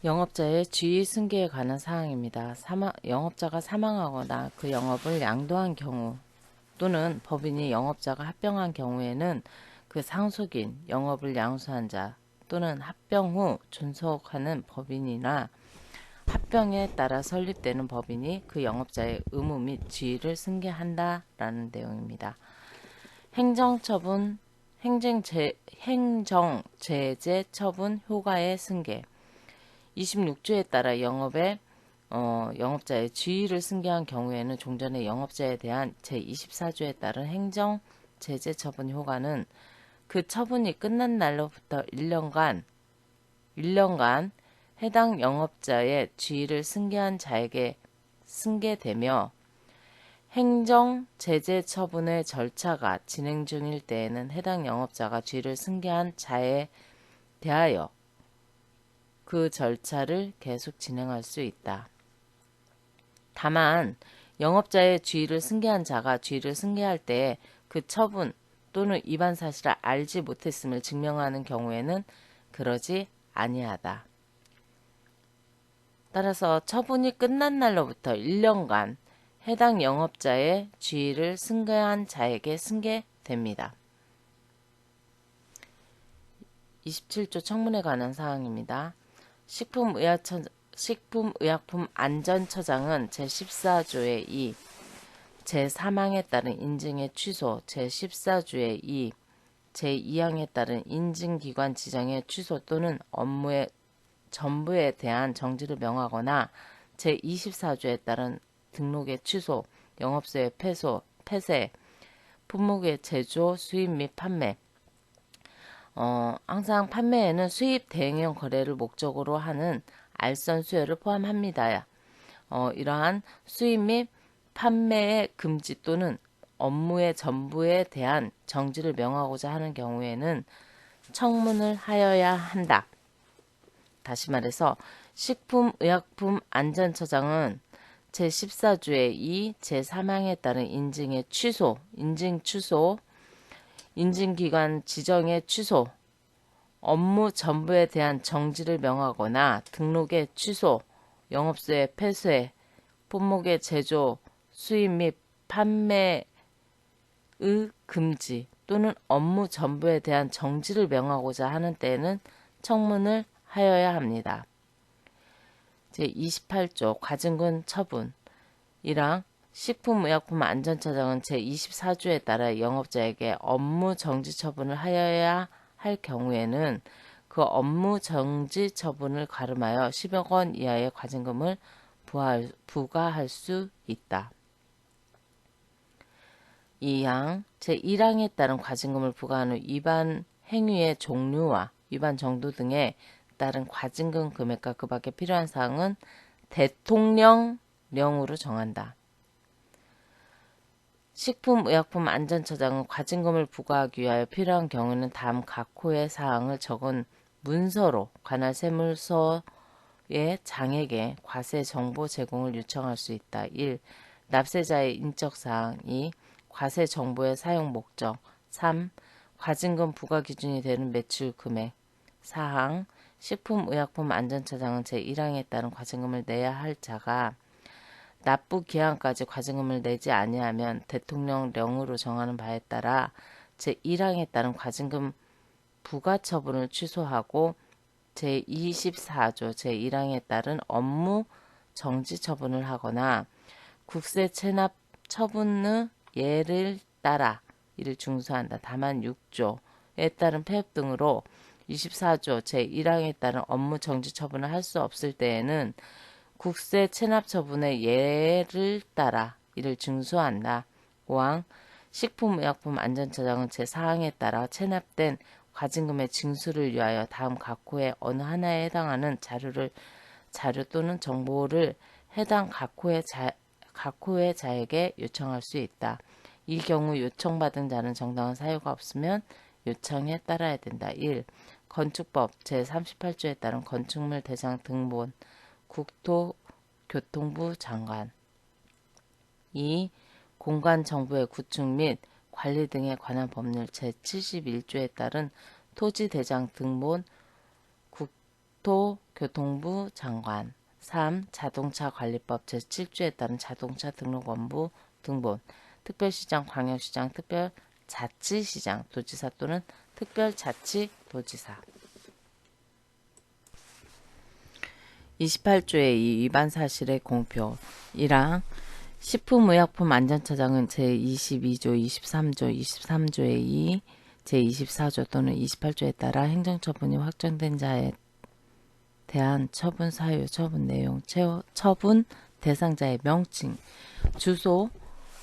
영업자의 지위 승계에 관한 사항입니다. 영업자가 사망하거나 그 영업을 양도한 경우 또는 법인이 영업자가 합병한 경우에는 그 상속인, 영업을 양수한 자 또는 합병 후 존속하는 법인이나 합병에 따라 설립되는 법인이 그 영업자의 의무 및 지위를 승계한다라는 내용입니다. 행정처분, 행정제재 처분 효과의 승계 26조에 따라 영업자의 지위를 승계한 경우에는 종전의 영업자에 대한 제24조에 따른 행정 제재 처분 효과는 그 처분이 끝난 날로부터 1년간 해당 영업자의 지위를 승계한 자에게 승계되며 행정 제재 처분의 절차가 진행 중일 때에는 해당 영업자가 지위를 승계한 자에 대하여 그 절차를 계속 진행할 수 있다. 다만 영업자의 지위를 승계한 자가 지위를 승계할 때에 그 처분 또는 위반 사실을 알지 못했음을 증명하는 경우에는 그러지 아니하다. 따라서 처분이 끝난 날로부터 1년간 해당 영업자의 지위를 승계한 자에게 승계됩니다. 27조 청문에 관한 사항입니다. 식품의약품안전처장은 제14조의 2, 제3항에 따른 인증의 취소, 제14조의 2, 제2항에 따른 인증기관 지정의 취소 또는 업무의 전부에 대한 정지를 명하거나 제24조에 따른 등록의 취소, 영업소의 폐쇄, 품목의 제조, 수입 및 판매, 항상 판매에는 수입 대행형 거래를 목적으로 하는 알선 수여를 포함합니다. 이러한 수입 및 판매의 금지 또는 업무의 전부에 대한 정지를 명하고자 하는 경우에는 청문을 하여야 한다. 다시 말해서 식품의약품안전처장은 제14조의 2, 제3항에 따른 인증의 취소, 인증기관 지정의 취소, 업무 전부에 대한 정지를 명하거나 등록의 취소, 영업소의 폐쇄, 품목의 제조, 수입 및 판매의 금지 또는 업무 전부에 대한 정지를 명하고자 하는 때에는 청문을 하여야 합니다. 제28조 과징금 처분 1항 식품의약품안전처장은 제24조에 따라 영업자에게 업무 정지 처분을 하여야 할 경우에는 그 업무 정지 처분을 가름하여 10억 원 이하의 과징금을 부과할 수 있다. 2항 제1항에 따른 과징금을 부과한 후 위반 행위의 종류와 위반 정도 등에 따른 과징금 금액과 그 밖에 필요한 사항은 대통령령으로 정한다. 식품의약품안전처장은 과징금을 부과하기 위하여 필요한 경우에는 다음 각 호의 사항을 적은 문서로 관할 세무서의 장에게 과세 정보 제공을 요청할 수 있다. 1. 납세자의 인적사항 2. 과세 정보의 사용 목적 3. 과징금 부과 기준이 되는 매출 금액 4항 식품의약품안전처장은 제1항에 따른 과징금을 내야 할 자가 납부 기한까지 과징금을 내지 아니하면 대통령령으로 정하는 바에 따라 제1항에 따른 과징금 부과 처분을 취소하고 제24조 제1항에 따른 업무 정지 처분을 하거나 국세 체납 처분의 예를 따라 이를 중수한다. 다만 6조에 따른 폐업 등으로 24조 제1항에 따른 업무 정지 처분을 할 수 없을 때에는 국세 체납 처분의 예를 따라 이를 중수한다. 5항 식품의약품안전처장은 제4항에 따라 체납된 과징금의 징수를 위하여 다음 각 호의 어느 하나에 해당하는 자료 또는 정보를 해당 각 호의 자에게 요청할 수 있다. 이 경우 요청받은 자는 정당한 사유가 없으면 요청에 따라야 된다. 1. 건축법 제38조에 따른 건축물 대상 등본 국토교통부 장관 2. 공간정보의 구축 및 관리 등에 관한 법률 제71조에 따른 토지대장 등본 국토교통부 장관. 3. 자동차관리법 제7조에 따른 자동차 등록원부 등본. 특별시장, 광역시장, 특별자치시장, 도지사 또는 특별자치도지사. 28조의 2 위반 사실의 공표. 1항 식품의약품안전처장은 제22조, 23조, 23조의 2, 제24조 또는 28조에 따라 행정처분이 확정된 자에 대한 처분 사유, 처분 내용, 처분 대상자의 명칭, 주소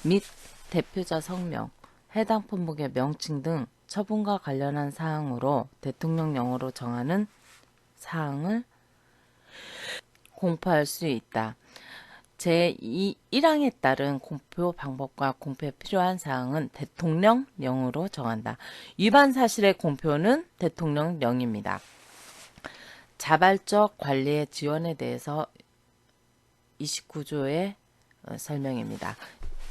및 대표자 성명, 해당 품목의 명칭 등 처분과 관련한 사항으로 대통령령으로 정하는 사항을 공표할 수 있다. 제1항에 따른 공표 방법과 공표에 필요한 사항은 대통령령으로 정한다. 위반 사실의 공표는 대통령령입니다. 자발적 관리의 지원에 대해서 29조의 설명입니다.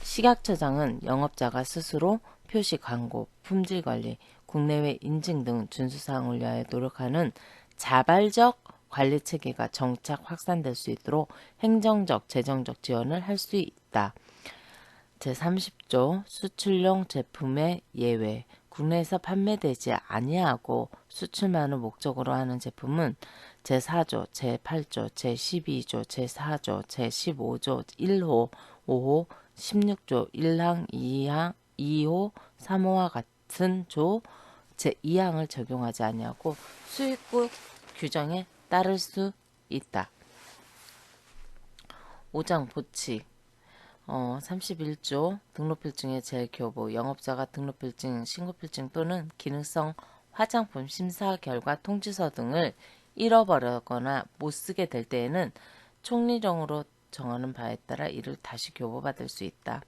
식약처장은 영업자가 스스로 표시 광고, 품질 관리, 국내외 인증 등 준수사항을 위하여 노력하는 자발적 관리 체계가 정착 확산될 수 있도록 행정적, 재정적 지원을 할 수 있다. 제30조 수출용 제품의 예외. 국내에서 판매되지 아니하고 수출만을 목적으로 하는 제품은 제4조, 제8조, 제12조, 제4조, 제15조 1호, 5호, 16조 1항, 2항, 2호, 3호와 같은 조 제2항을 적용하지 아니하고 수입국 규정에 따를 수 있다. 5장 보칙. 31조 등록필증의 재교부. 영업자가 등록필증, 신고필증 또는 기능성 화장품 심사 결과 통지서 등을 잃어버렸거나 못쓰게 될 때에는 총리령으로 정하는 바에 따라 이를 다시 교부받을 수 있다.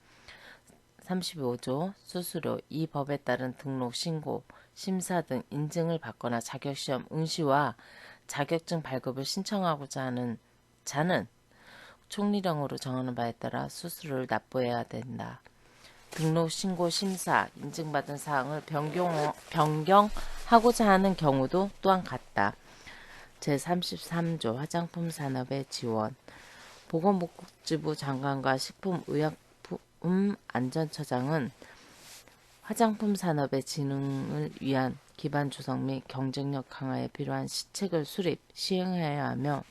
35조 수수료. 이 법에 따른 등록, 신고, 심사 등 인증을 받거나 자격시험 응시와 자격증 발급을 신청하고자 하는 자는 총리령으로 정하는 바에 따라 수수료를 납부해야 된다. 등록, 신고, 심사, 인증받은 사항을 변경하고자 하는 경우도 또한 같다. 제33조 화장품 산업의 지원. 보건복지부 장관과 식품의약품안전처장은 화장품 산업의 진흥을 위한 기반 조성 및 경쟁력 강화에 필요한 시책을 수립, 시행해야 하며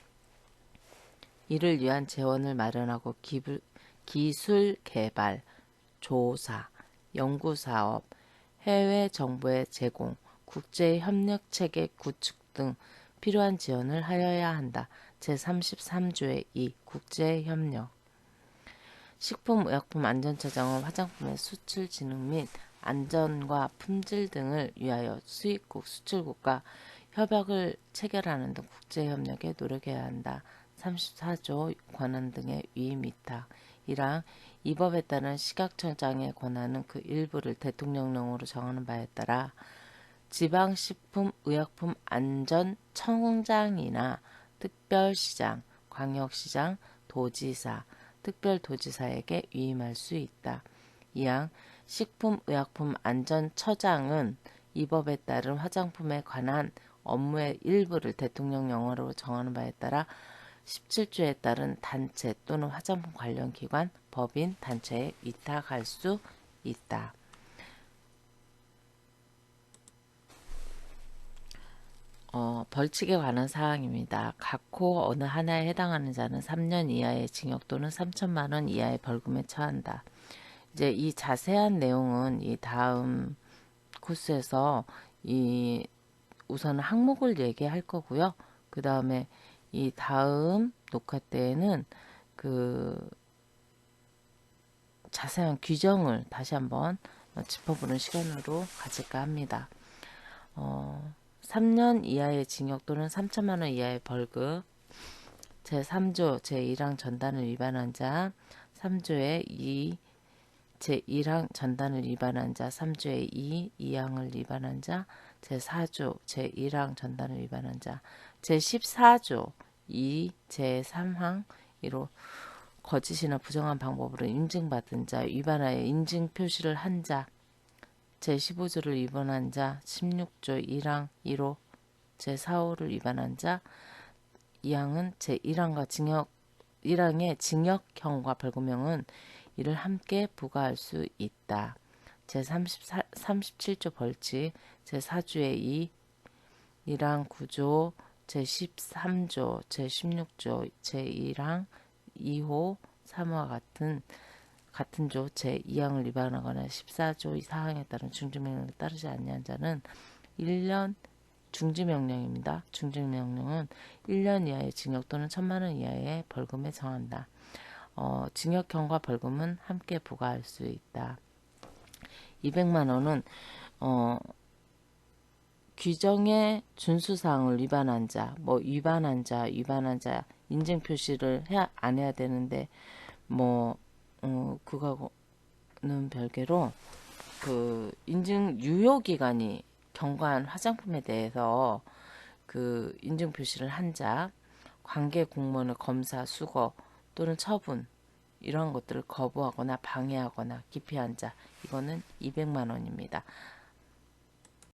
이를 위한 재원을 마련하고 기술 개발, 조사, 연구사업, 해외 정보의 제공, 국제협력체계 구축 등 필요한 지원을 하여야 한다. 제33조의 2 국제협력. 식품의약품안전처장은 화장품의 수출 진흥 및 안전과 품질 등을 위하여 수입국, 수출국과 협약을 체결하는 등 국제협력에 노력해야 한다. 34조 권한 등의 위임 위탁. 1항 이 법에 따른 식약처장의 권한은 그 일부를 대통령령으로 정하는 바에 따라 지방식품의약품안전청장이나 특별시장, 광역시장, 도지사, 특별도지사에게 위임할 수 있다. 2항 식품의약품안전처장은 이 법에 따른 화장품에 관한 업무의 일부를 대통령령으로 정하는 바에 따라 17조에 따른 단체 또는 화장품 관련 기관, 법인, 단체에 위탁할 수 있다. 벌칙에 관한 사항입니다. 각호 어느 하나에 해당하는 자는 3년 이하의 징역 또는 3천만 원 이하의 벌금에 처한다. 이제 이 자세한 내용은 이 다음 코스에서 우선 항목을 얘기할 거고요. 그 다음에 이 다음 녹화 때에는 그 자세한 규정을 다시 한번 짚어보는 시간으로 가질까 합니다. 3년 이하의 징역 또는 3천만 원 이하의 벌금. 제3조 제1항 전단을 위반한 자, 3조의 2 제1항 전단을 위반한 자, 3조의 2, 2항을 위반한 자, 제4조 제1항 전단을 위반한 자, 제14조 2, 제3항 1호 거짓이나 부정한 방법으로 인증받은 자, 위반하여 인증 표시를 한 자, 제15조를 위반한 자, 16조 1항 1호 제4호를 위반한 자, 2항은 제1항과 징역 1항의 징역형과 벌금형은 이를 함께 부과할 수 있다. 제37조 벌칙 제4주의 2 1항 9조 제13조 제16조 제1항 2호 3와 같은 조 제2항을 위반하거나 14조 사항에 따른 중지명령을 따르지 아니한 자는 1년 중지명령입니다. 중지명령은 1년 이하의 징역 또는 1,000만 원 이하의 벌금에 정한다. 징역형과 벌금은 함께 부과할 수 있다. 200만 원은 규정의 준수사항을 위반한 자, 위반한 자, 인증 표시를 안 해야 되는데, 그거는 별개로, 인증 유효기간이 경과한 화장품에 대해서 인증 표시를 한 자, 관계 공무원의 검사, 수거 또는 처분, 이런 것들을 거부하거나 방해하거나 기피한 자, 이거는 200만 원입니다.